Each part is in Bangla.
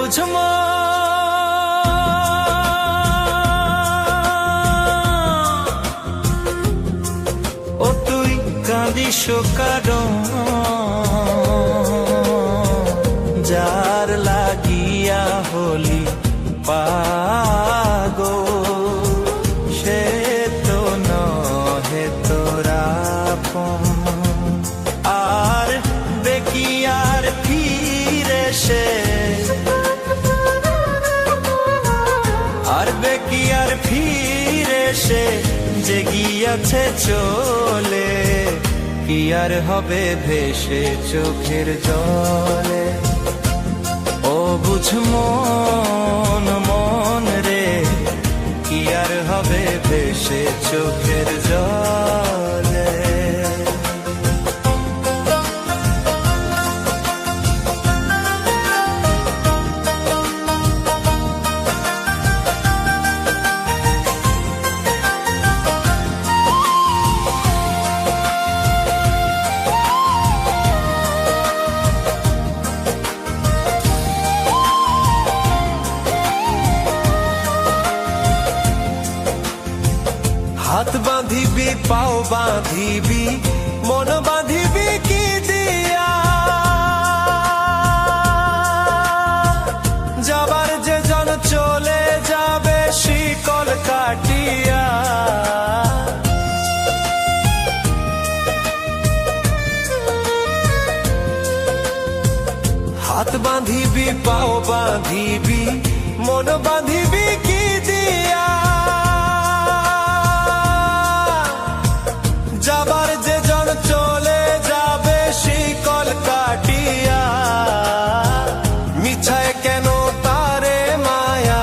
বুঝমো ও তুই কাঁদিস কারণ যার লাগিয়া হলি পাগল সে তো নহে তোরা আর বেকি আর ফিরে সে আর বেকি আর ফিরে সে যে গিয়াছে চলে কি আর হবে ভেসে চোখের জলে ও বুঝ মন মন রে কি আর হবে ভেসে চোখের জলে হাত বাঁধিবি পাও বাঁধিবি মন বাঁধিবি কি দিয়া যাবার যে জন চলে যাবে শিকল কাটিয়া হাত বাঁধিবি পাও বাঁধিবি মন বাঁধিবি কি দিয়া যাবার যে জন চলে যাবে শিকল কাটিয়া মিছায় কেন তারে মায়া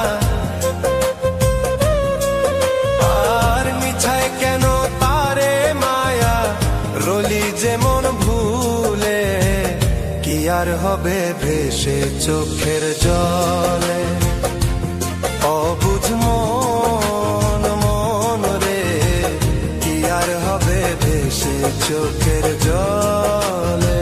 আর মিছায় কেন তারে মায়া রলি যেমন ভুলে কি আর হবে ভেসে চোখের জলে অবুঝ মন মন রে কি আর হবে ভেসে চোখের জলে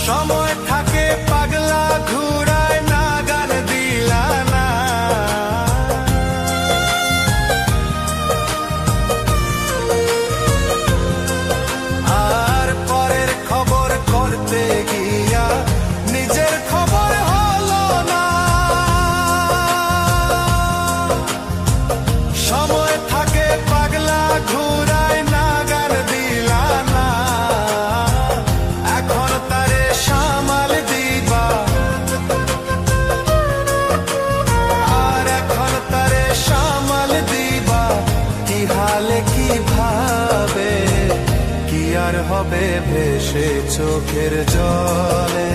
সময় থাকে পাগলা ঘুরায় না গান দিলা না আর পরের খবর করতে গিয়া নিজের খবর হলো না সময় থাকে পাগলা ঘুরায় না গান দিলা না এখন তারে সামাল দিবা আর এখন তারে সামাল দিবা কি হালে কি ভাবে কি আর হবে ভেসে চোখের জলে